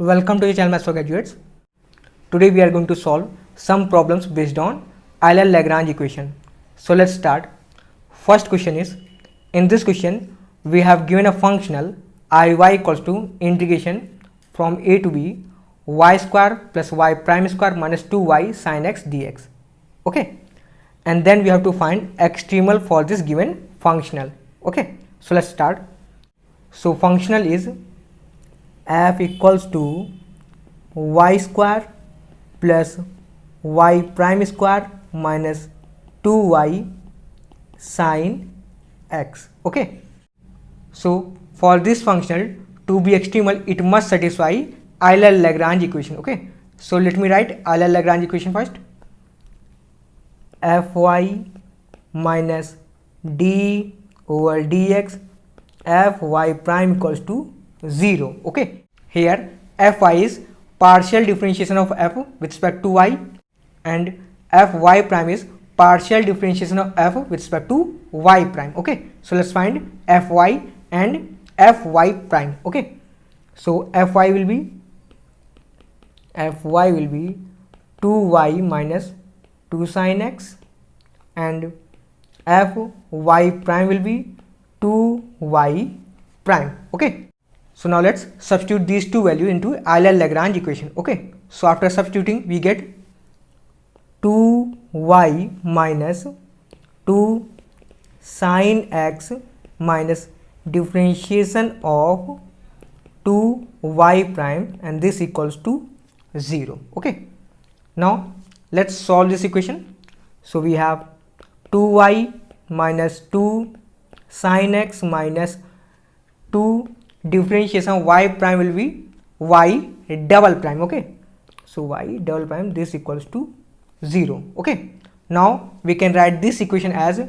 Welcome to the channel Maths for Graduates. Today we are going to solve some problems based on Euler-Lagrange equation. So let's start. First question is, in this question we have given a functional Iy equals to integration from a to b y square plus y prime square minus 2y sin x dx. Okay, and then we have to find extremal for this given functional. Okay, so let's start. So functional is f equals to y square plus y prime square minus 2y sin x. Okay, so for this functional to be extremal, it must satisfy Euler-Lagrange equation. Okay, so let me write Euler-Lagrange equation first. Fy minus d over dx fy prime equals to 0. Okay, here fy is partial differentiation of f with respect to y and fy prime is partial differentiation of f with respect to y prime. Okay, so let's find fy and fy prime. Okay, so fy will be 2y minus 2 sin x and fy prime will be 2y prime. Okay, so now let's substitute these two values into Euler-Lagrange equation. Okay, so after substituting we get 2y minus 2 sin x minus differentiation of 2y prime and this equals to 0. Okay, now let's solve this equation. So we have 2y minus 2 sin x minus 2 differentiation y prime will be y double prime. Okay, so y double prime this equals to 0. Okay, now we can write this equation as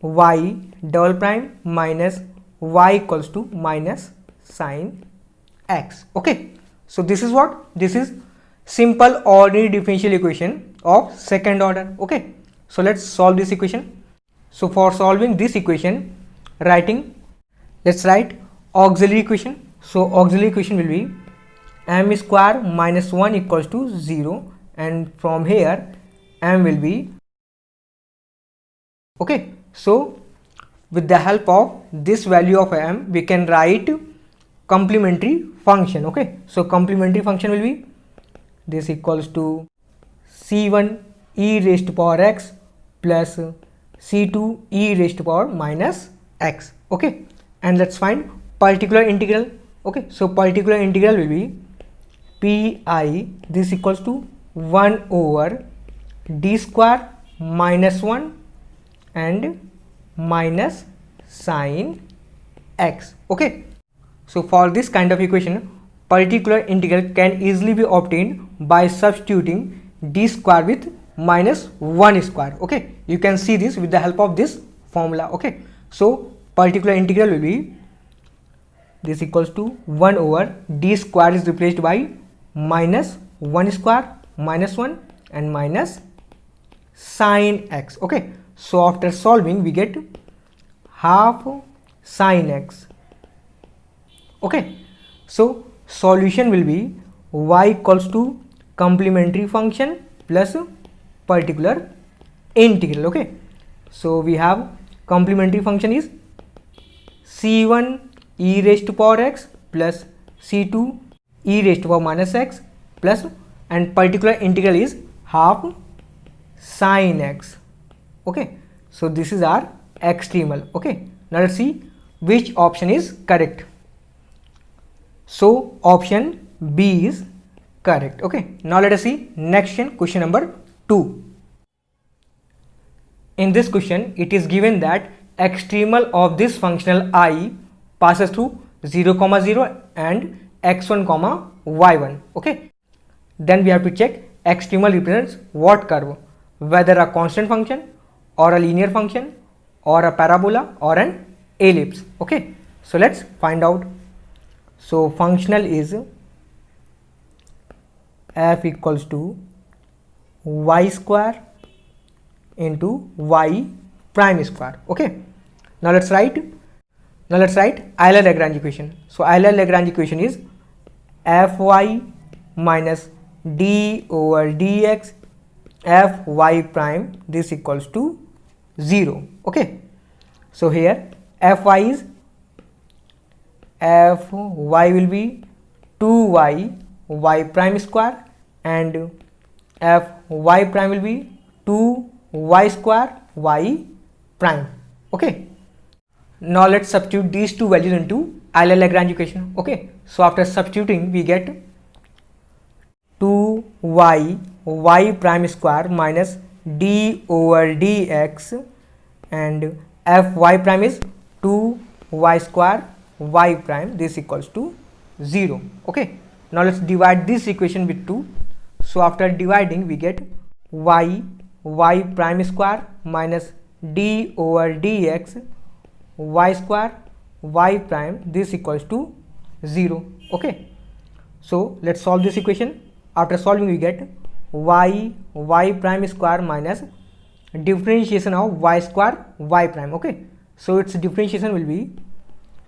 y double prime minus y equals to minus sin x. Okay, so this is what? This is simple ordinary differential equation of second order. Okay, so let's solve this equation. So for solving this equation, let's write auxiliary equation. So auxiliary equation will be m square minus 1 equals to 0 and from here m will be, okay, so with the help of this value of m we can write complementary function. Okay, so complementary function will be this equals to c1 e raised to power x plus c2 e raised to power minus x. Okay, and let's find particular integral. Okay, so particular integral will be pi this equals to 1 over d square minus 1 and minus sin x. Okay, so for this kind of equation particular integral can easily be obtained by substituting d square with minus 1 square. Okay, you can see this with the help of this formula. Okay, so particular integral will be this equals to 1 over d square is replaced by minus 1 square minus 1 and minus sin x. Okay, so after solving we get half sin x. Okay, so solution will be y equals to complementary function plus particular integral. Okay, so we have complementary function is c1 e raised to power x plus c2 e raised to power minus x plus and particular integral is half sin x. Okay, so this is our extremal. Okay, now let's see which option is correct. So option B is correct. Okay, now let us see next question number 2. In this question it is given that extremal of this functional I passes through 0, 0 and x1, y1. Okay, then we have to check extremal represents what curve, whether a constant function or a linear function or a parabola or an ellipse. Okay, so let's find out. So functional is f equals to y square into y prime square. Okay, now let's write Euler-Lagrange equation. So Euler-Lagrange equation is fy minus d over dx fy prime, this equals to 0. Okay, so here fy will be 2y y prime square and fy prime will be 2y square y prime. Okay, now let's substitute these two values into Euler-Lagrange equation. Okay, so after substituting we get 2y y prime square minus d over dx and fy prime is 2y square y prime, this equals to 0. Okay, now let's divide this equation with 2. So after dividing we get y prime square minus d over dx y square y prime, this equals to 0. Okay, so let's solve this equation. After solving we get y prime square minus differentiation of y square y prime. Okay, so its differentiation will be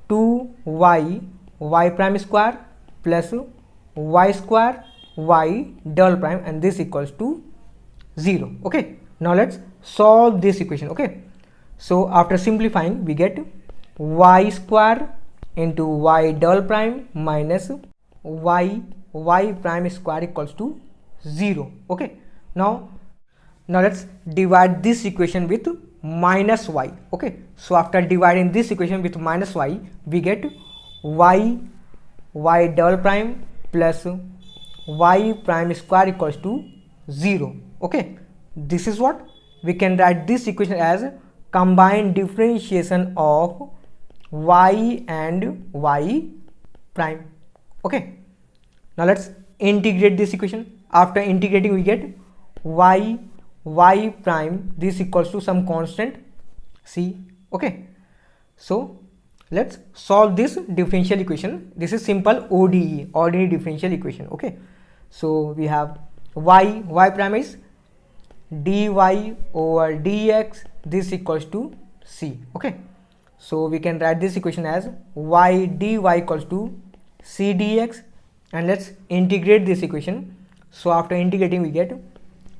2y y prime square plus y square y double prime, and this equals to 0. Okay, now let's solve this equation. Okay, so after simplifying we get y square into y double prime minus y prime square equals to 0. Okay, now let's divide this equation with minus y. Okay, so after dividing this equation with minus y we get y double prime plus y prime square equals to 0. Okay, this is what we can write this equation as combined differentiation of y and y prime. Okay, now let's integrate this equation. After integrating we get y prime, this equals to some constant c. Okay, so let's solve this differential equation. This is simple ODE, ordinary differential equation. Okay, so we have y prime is dy over dx, this equals to c. Okay, so we can write this equation as y dy equals to c dx, and let's integrate this equation. So after integrating we get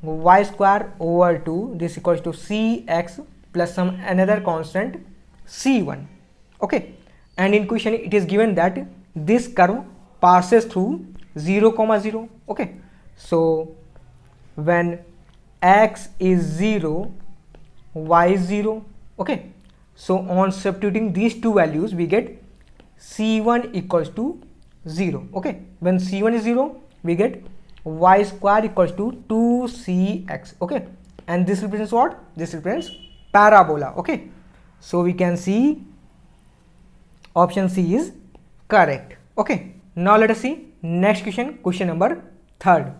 y square over 2, this equals to cx plus some another constant c1. Okay, and in question it is given that this curve passes through 0, 0. Okay, so when x is 0 y is 0. Okay, so on substituting these two values we get c1 equals to 0. Okay, when c1 is 0 we get y square equals to 2cx. Okay, and this represents what? This represents parabola. Okay, so we can see option C is correct. Okay, now let us see next question, question number 3rd.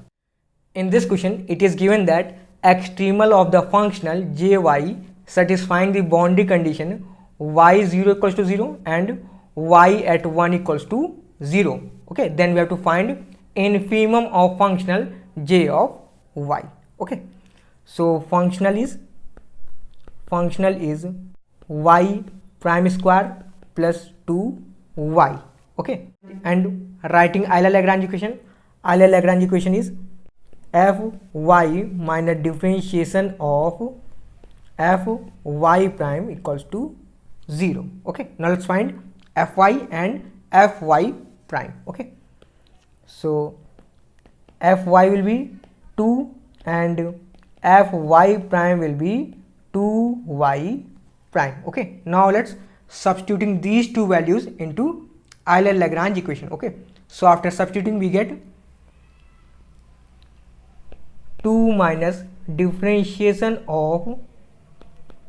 In this question it is given that extremal of the functional jy satisfying the boundary condition y 0 equals to 0 and y at 1 equals to 0. Okay, then we have to find infimum of functional j of y. Okay, so functional is y prime square plus 2y. Okay, and writing Euler-Lagrange equation. Euler-Lagrange equation is fy minus differentiation of fy prime equals to 0. Okay, now let's find fy and fy prime. Okay, so fy will be 2 and fy prime will be 2y prime. Okay, now let's substituting these two values into Euler-Lagrange equation. Okay, so after substituting we get 2 minus differentiation of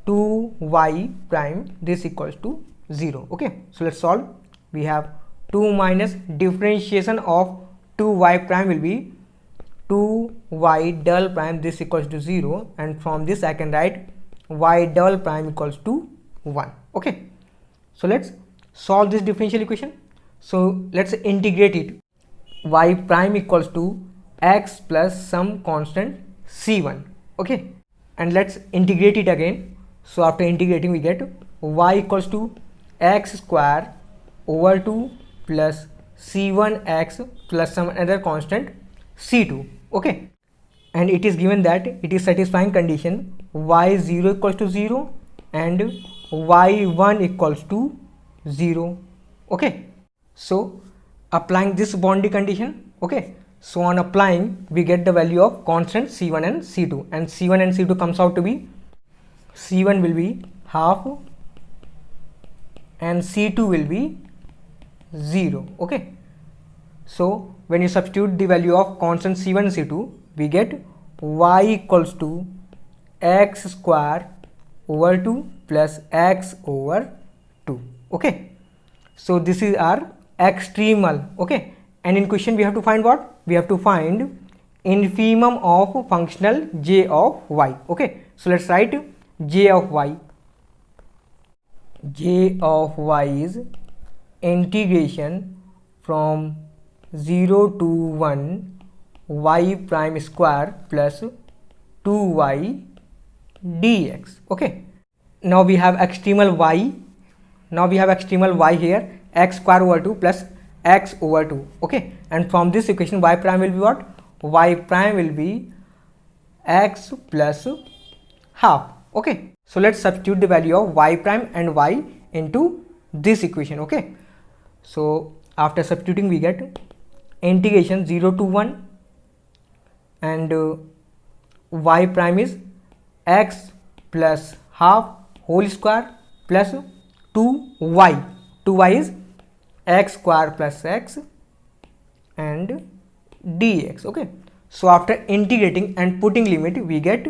2y prime, this equals to 0. Okay, so let's solve. We have 2 minus differentiation of 2y prime will be 2y double prime, this equals to 0, and from this I can write y double prime equals to 1. Okay, so let's solve this differential equation. So let's integrate it. Y prime equals to x plus some constant c1. Okay, and let's integrate it again. So after integrating we get y equals to x square over 2 plus c1x plus some other constant c2. Okay, and it is given that it is satisfying condition y0 equals to 0 and y1 equals to 0. Okay, so applying this boundary condition, okay, so on applying we get the value of constant c1 and c2, and c1 and c2 comes out to be, c1 will be half and c2 will be 0. Okay, so when you substitute the value of constant c1 and c2, we get y equals to x square over 2 plus x over 2. Okay, so this is our extremal. Okay, and in question we have to find what? We have to find infimum of functional j of y. Okay, so let's write j of y. J of y is integration from 0 to 1 y prime square plus 2y dx. Okay, now we have extremal y. Now we have extremal y here, x square over 2 plus x over 2. Okay, and from this equation y prime will be what? Y prime will be x plus half. Okay, so let's substitute the value of y prime and y into this equation. Okay, so after substituting we get integration 0 to 1 and y prime is x plus half whole square plus 2y. 2y is x square plus x and dx. Okay, so after integrating and putting limit we get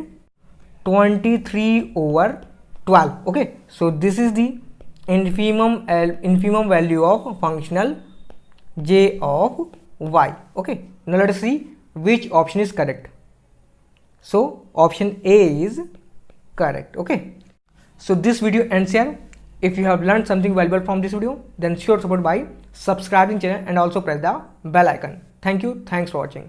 23 over 12. Okay, so this is the infimum value of functional j of y. Okay, now let us see which option is correct. So option A is correct. Okay, so this video ends here. If you have learned something valuable from this video, then sure support by subscribing channel and also press the bell icon. Thank you. Thanks for watching.